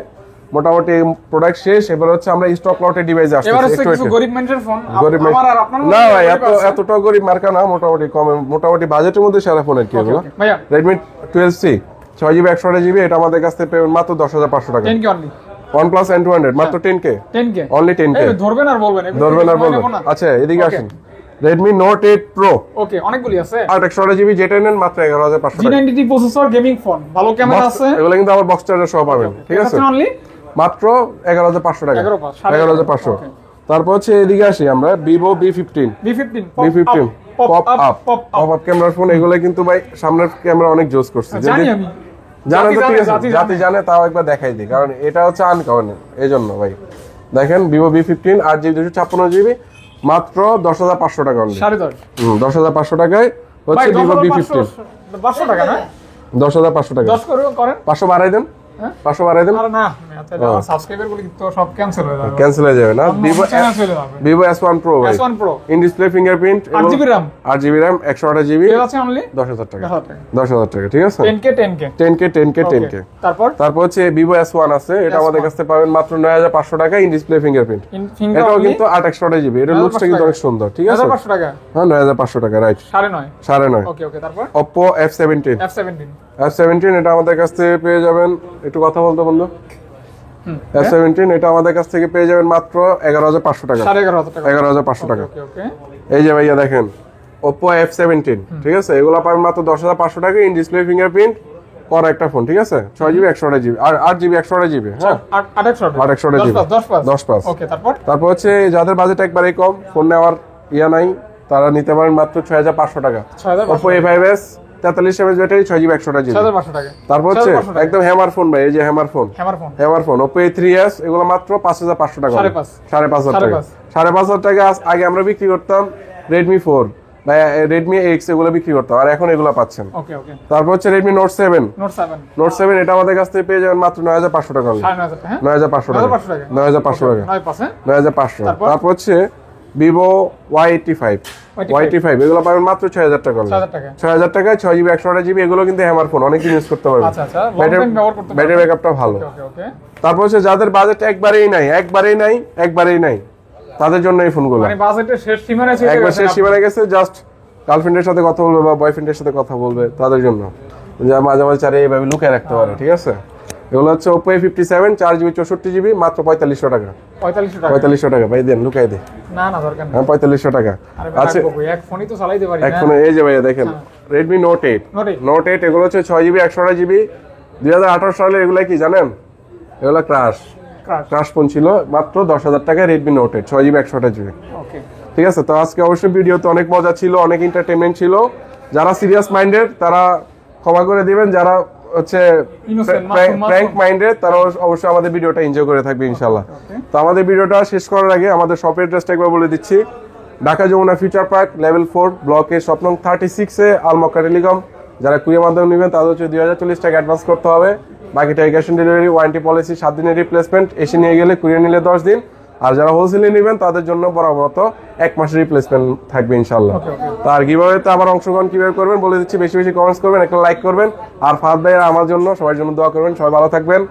মোটামুটি প্রোডাক্ট শেষ, এবার হচ্ছে আমরা স্টক লটে ডিভাইস আসছে। এবার হচ্ছে কিছু গরিব মানুষের ফোন, আমার আর আপনার না ভাই, এতটা গরিব মার্কা না, মোটামুটি কম, মোটামুটি বাজেটের মধ্যে সেরা ফোন আর কি এগুলো। ভাইয়া Redmi 12C 6GB 128GB এটা আমাদের কাছ থেকে পেমেন্ট মাত্র 10,500 টাকা। 10K only. OnePlus N200 মাত্র 10K অনলি 10K। ধরবেন আর বলবেন, আচ্ছা এদিকে আসেন, Redmi Note 8 Pro ওকে, অনেকগুলি আছে, 8GB যেটা নেন মাত্র 11,500 টাকা। G90T প্রসেসর, গেমিং ফোন, ভালো ক্যামেরা আছে, এগুলো কিন্তু আবার বক্স চার্জার সহ পাবেন। ঠিক আছে, অনলি মাত্র 11,500 টাকা, 11,500। তারপর হচ্ছে এদিকে আসি আমরা, Vivo B15 পপ আপ ক্যামেরার ফোন। এগুলো কিন্তু ভাই সামনের ক্যামেরা অনেক জোস করছে, জানি আমি, জানেন তো? ঠিক আছে, জাতি জানে, তাও একবার দেখাই দিই, কারণ এটা হচ্ছে আনকমন, এইজন্য ভাই দেখেন Vivo B15 8GB 256GB মাত্র 10,500 টাকা অনলি। 10,500 টাকায় হচ্ছে Vivo B15। 500 টাকা না, 10,500 টাকা। 10 করেন, 500 বাড়াই দেন, হ্যাঁ 500 বাড়াই দেন। আরে না তাহলে আমার সাবস্ক্রাইবার গুলো তো সব ক্যান্সেল হয়ে যাবে। ক্যান্সেল হয়ে যাবে না? Vivo S1 Pro ভাই, S1 Pro in display fingerprint, 8GB RAM, 8GB RAM, 128GB, এর আছে অনলি 10000 টাকা, 10,000 টাকা, 10000 টাকা, ঠিক আছে। 10K তারপর হচ্ছে Vivo S1 আছে, এটা আমাদের কাছে পাবেন মাত্র 9500 টাকা, ইন ডিসপ্লে ফিঙ্গারপ্রিন্ট। এটাও কিন্তু 8/128GB, এটা লুকসটা কিন্তু অনেক সুন্দর, ঠিক আছে। 9500 টাকা, হ্যাঁ 9500 টাকা, রাইট, 9.5। ওকে তারপর Oppo F17, F17 এটা আমাদের কাছ থেকে পেয়ে যাবেন, একটু কথা বলতে বন্ধু। F17 এটা আমাদের কাছ থেকে পেয়ে যাবেন মাত্র 11500 টাকা, 11500 টাকা। ওকে এই যে ভাইয়া দেখেন Oppo F17, ঠিক আছে, এগুলো পাবেন মাত্র 10500 টাকা, ইন ডিসপ্লে ফিঙ্গারপ্রিন্ট করা একটা ফোন, ঠিক আছে। 6GB 128GB আর 8GB 128GB, হ্যাঁ 8/128GB, 10/5। ওকে তারপর হচ্ছে যাদের বাজেট একবারেই কম, ফোন নেওয়ার ইয়া নাই, তারা নিতে পারেন মাত্র 6500 টাকা, Oppo A5s 43mAh battery, 6GB 128GB, 6500 টাকা। তারপর হচ্ছে একদম হ্যামার ফোন ভাই, এই যে হ্যামার ফোন Oppo A3s, এগুলো মাত্র 5500 টাকা, 5500 টাকা, 5500 টাকা। আগে আমরা বিক্রি করতাম Redmi 4 বা Redmi X, এগুলো বিক্রি করতাম, আর এখন এগুলো পাচ্ছেন। তারপর হচ্ছে Redmi Note 7, এটা আমাদের কাছ থেকে পেয়ে যাবেন মাত্র 9500 টাকা, 9500 টাকা, 9500 টাকা, 9500। তারপর হচ্ছে Vivo Y85, এগুলো পাবেন মাত্র 6000 টাকা, 6000 টাকায় 6GB 128GB, এগুলো কিন্তু হ্যামার ফোন, অনেক ইউজ করতে পারবেন, ব্যাটারি ব্যাকআপটা ভালো। তারপর হচ্ছে যাদের বাজেট একবারেই নাই তাদের জন্য এই ফোনগুলো, মানে বাজেটের শেষ সীমানায় একবার শেষ সীমানায় গেছে, জাস্ট গার্লফ্রেন্ডের সাথে কথা বলবে বা বয়ফ্রেন্ডের সাথে কথা বলবে, তাদের জন্য, যা মাঝে মাঝে চারে এইভাবে লুকিয়ে রাখতে পারে, ঠিক আছে। এগুলো হচ্ছে Oppo A57, 4GB 64GB, মাত্র 4500 টাকা, 4500 টাকা ভাই, দেন লুকাই দে, না টাকা, হ্যাঁ 4500 টাকা। আচ্ছা এক ফোনই তো চালাইতে পারি এক ফোনে, এই যে ভাইয়া দেখেন Redmi Note 8, এগুলো হচ্ছে 6GB 128GB, 2018 সালে, এগুলো কি জানেন, এগুলো ক্রাশ ফোন ছিল, মাত্র 10000 টাকা Redmi Note 8, 6GB 128GB, ওকে ঠিক আছে। তো আজকে অবশ্যই ভিডিওতে অনেক মজা ছিল, অনেক এন্টারটেইনমেন্ট ছিল, যারা সিরিয়াস মাইন্ডেড তারা ক্ষমা করে দিবেন, যারা হচ্ছে প্র্যাঙ্ক মাইন্ডেড তারা অবশ্যই আমাদের ভিডিওটা এনজয় করে থাকবে ইনশাআল্লাহ। তো আমাদের ভিডিওটা শেষ করার আগে আমাদের শপের অ্যাড্রেসটা একবার বলে দিচ্ছি। Dhaka Jamuna future park, level 4, ব্লকে শপ নং 36-এ আল মক্কা টেলিকম। যারা কুরিয়ার মাধ্যমে নেবেন তাদের হচ্ছে 2040 টাকা অ্যাডভান্স করতে হবে, বাকিটা cash on delivery, warranty policy 7 দিনের রিপ্লেসমেন্ট, এসে নিয়ে গেলে কুরিয়ার নিলে 10 দিন, আর যারা হোলসেলে নেবেন তাদের জন্য বরাবর 1 মাসের রিপ্লেসমেন্ট থাকবে ইনশাআল্লাহ। তার গিভঅ্যাওয়েতে আবার অংশগ্রহণ কিভাবে করবেন বলে দিচ্ছি, বেশি বেশি কমেন্টস করবেন, একটা লাইক করবেন, আর ফাহাদ ভাই আমার জন্য সবার জন্য দোয়া করবেন। সবাই ভালো থাকবেন।